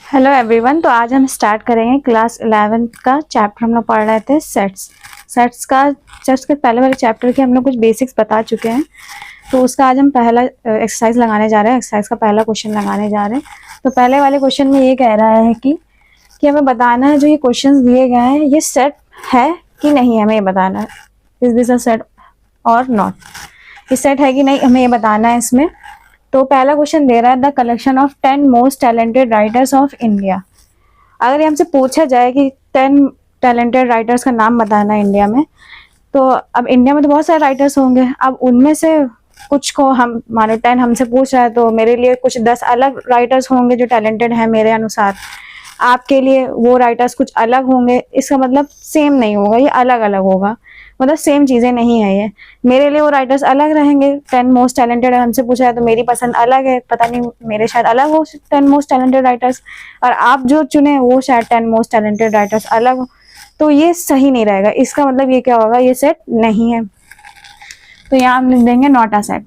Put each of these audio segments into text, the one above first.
Hello everyone. तो आज हम स्टार्ट करेंगे क्लास 11th का चैप्टर। हम लोग पढ़ रहे थे सेट्स के पहले वाले चैप्टर के हम लोग कुछ बेसिक्स बता चुके हैं। तो उसका आज हम पहला एक्सरसाइज लगाने जा रहे हैं। एक्सरसाइज का पहला क्वेश्चन लगाने जा रहे हैं। तो पहले वाले क्वेश्चन में ये कह रहा है कि हमें बताना है जो ये क्वेश्चन दिए गए हैं ये सेट है कि नहीं, हमें ये बताना है। इज दिस अ सेट और नॉट, ये सेट है कि नहीं हमें ये बताना है इसमें। तो पहला क्वेश्चन दे रहा है the collection of 10 most talented writers of India. अगर हमसे पूछा जाए कि 10 टैलेंटेड राइटर्स का नाम बताना है इंडिया में, तो अब इंडिया में तो बहुत सारे राइटर्स होंगे। अब उनमें से कुछ को हम मानो 10 हमसे पूछ रहा है तो मेरे लिए कुछ 10 अलग राइटर्स होंगे जो टैलेंटेड हैं मेरे अनुसार। आपके लिए वो राइटर्स कुछ अलग होंगे। इसका मतलब सेम नहीं होगा, ये अलग अलग होगा, मतलब सेम चीजें नहीं है। ये मेरे लिए वो राइटर्स अलग रहेंगे। 10 मोस्ट टैलेंटेड हमसे पूछा है तो मेरी पसंद अलग है, पता नहीं मेरे शायद अलग हो 10 मोस्ट टैलेंटेड राइटर्स, और आप जो चुने वो शायद 10 मोस्ट टैलेंटेड राइटर्स अलग हो। तो ये सही नहीं रहेगा। इसका मतलब ये क्या होगा, ये सेट नहीं है। तो यहाँ हम लिख देंगे नॉट अ सेट।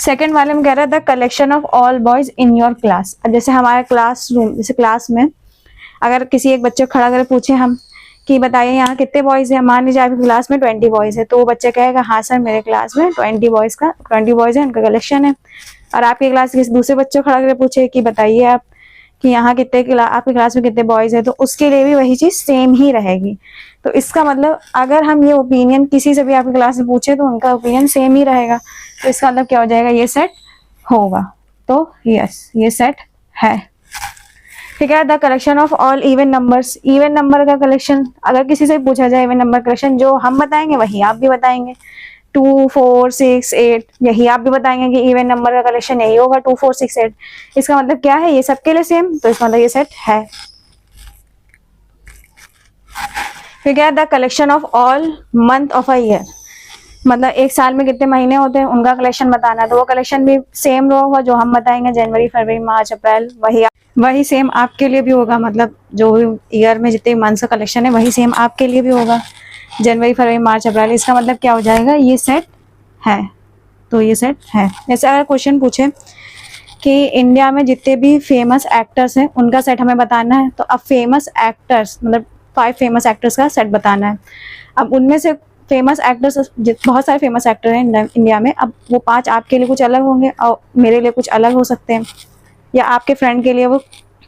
सेकेंड वाले में कह रहा है the collection of all boys in your class. जैसे हमारे क्लासरूम, जैसे क्लास में अगर किसी एक बच्चे को खड़ा कर पूछे हम कि बताइए यहाँ कितने बॉयज हैं, मान लीजिए आपकी क्लास में 20 बॉयज है, तो वो बच्चा कहेगा हाँ सर मेरे क्लास में 20 बॉयज है, उनका कलेक्शन है। और आपकी क्लास के दूसरे बच्चे को खड़ा करके पूछे कि बताइए आप कि यहाँ आपकी क्लास में कितने बॉयज है, तो उसके लिए भी वही चीज सेम ही रहेगी। तो इसका मतलब अगर हम ये ओपिनियन किसी से भी आपकी क्लास में पूछे तो उनका ओपिनियन सेम ही रहेगा। तो इसका मतलब क्या हो जाएगा, ये सेट होगा। तो यस, ये सेट है। ठीक है। The collection of all even numbers, even number का कलेक्शन अगर किसी से पूछा जाए, इवन नंबर कलेक्शन जो हम बताएंगे वही आप भी बताएंगे। 2, 4, 6, 8 यही आप भी बताएंगे कि इवन नंबर का कलेक्शन यही होगा 2, 4, 6, 8। इसका मतलब क्या है, ये सबके लिए सेम। तो इसका मतलब ये सेट है। ठीक है। The collection of all month of a year, मतलब एक साल में कितने महीने होते हैं उनका कलेक्शन बताना है। तो वो कलेक्शन भी सेम होगा जो हम बताएंगे, जनवरी, फरवरी, मार्च, अप्रैल, वही सेम आपके लिए भी होगा। मतलब जो ईयर में जितने मंथ्स का कलेक्शन है वही सेम आपके लिए भी होगा, जनवरी, फरवरी, मार्च, अप्रैल। इसका मतलब क्या हो जाएगा, ये सेट है। तो ये सेट है। जैसे अगर क्वेश्चन पूछे कि इंडिया में जितने भी फेमस एक्टर्स हैं उनका सेट हमें बताना है, तो अब फेमस एक्टर्स मतलब 5 फेमस एक्टर्स का सेट बताना है। अब उनमें से फेमस एक्टर्स, बहुत सारे फेमस एक्टर हैं इंडिया में, अब वो 5 आपके लिए कुछ अलग होंगे और मेरे लिए कुछ अलग हो सकते हैं, या आपके फ्रेंड के लिए वो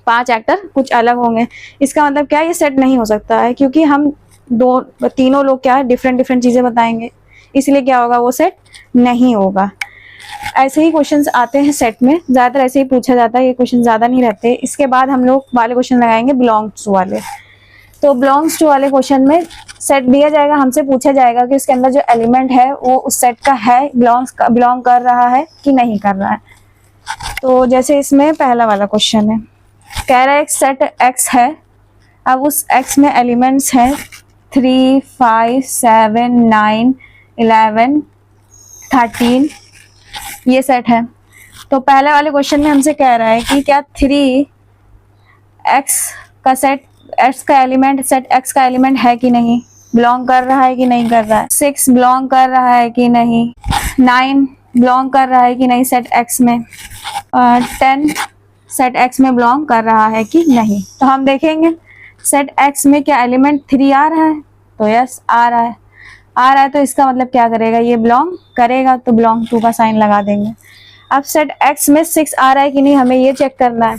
5 एक्टर कुछ अलग होंगे। इसका मतलब क्या है, ये सेट नहीं हो सकता है, क्योंकि हम तीनों लोग क्या है डिफरेंट चीजें बताएंगे, इसलिए क्या होगा, वो सेट नहीं होगा। ऐसे ही क्वेश्चंस आते हैं सेट में, ज्यादातर ऐसे ही पूछा जाता है, ये क्वेश्चन ज्यादा नहीं रहते। इसके बाद हम लोग वाले क्वेश्चन लगाएंगे बिलोंग्स टू वाले। तो बिलोंग्स टू वाले क्वेश्चन में सेट दिया जाएगा, हमसे पूछा जाएगा कि उसके अंदर जो एलिमेंट है वो उस सेट का है, बिलोंग कर रहा है कि नहीं कर रहा है। तो जैसे इसमें पहला वाला क्वेश्चन है, कह रहा है एक सेट एक्स है। अब उस एक्स में एलिमेंट्स हैं 3, 5, 7, 9, 11, 13, ये सेट है। तो पहले वाले क्वेश्चन में हमसे कह रहा है कि क्या 3 एक्स का सेट, एक्स का एलिमेंट सेट एक्स का एलिमेंट है कि नहीं, बिलोंग कर रहा है कि नहीं कर रहा है। 6 बिलोंग कर रहा है कि नहीं, 9 बिलोंग कर रहा है कि नहीं सेट एक्स में, 10 सेट एक्स में बिलोंग कर रहा है कि नहीं। तो हम देखेंगे सेट एक्स में क्या एलिमेंट 3 आ रहा है, तो यस आ रहा है, तो इसका मतलब क्या करेगा, ये बिलोंग करेगा, तो बिलोंग टू का साइन लगा देंगे। अब सेट एक्स में 6 आ रहा है कि नहीं हमें ये चेक करना है,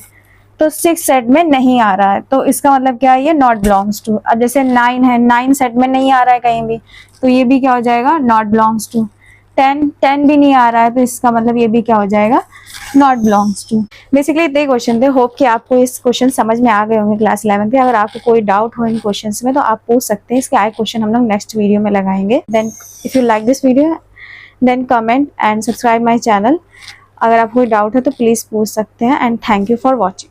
तो 6 सेट में नहीं आ रहा है, तो इसका मतलब क्या है, ये नॉट बिलोंग्स टू। अब जैसे 9 है, 9 सेट में नहीं आ रहा है कहीं भी, तो ये भी क्या हो जाएगा, नॉट बिलोंग्स टू। 10 भी नहीं आ रहा है, तो इसका मतलब ये भी क्या हो जाएगा, नॉट बिलोंग्स टू। बेसिकली इतने क्वेश्चन थे। होप कि आपको इस क्वेश्चन समझ में आ गए होंगे क्लास 11 के। अगर आपको कोई डाउट हो इन क्वेश्चंस में तो आप पूछ सकते हैं। इसके आए क्वेश्चन हम लोग नेक्स्ट वीडियो में लगाएंगे। Then if you like this video then comment and subscribe my channel. अगर आपको कोई डाउट है तो प्लीज़ पूछ सकते हैं। And thank you for watching.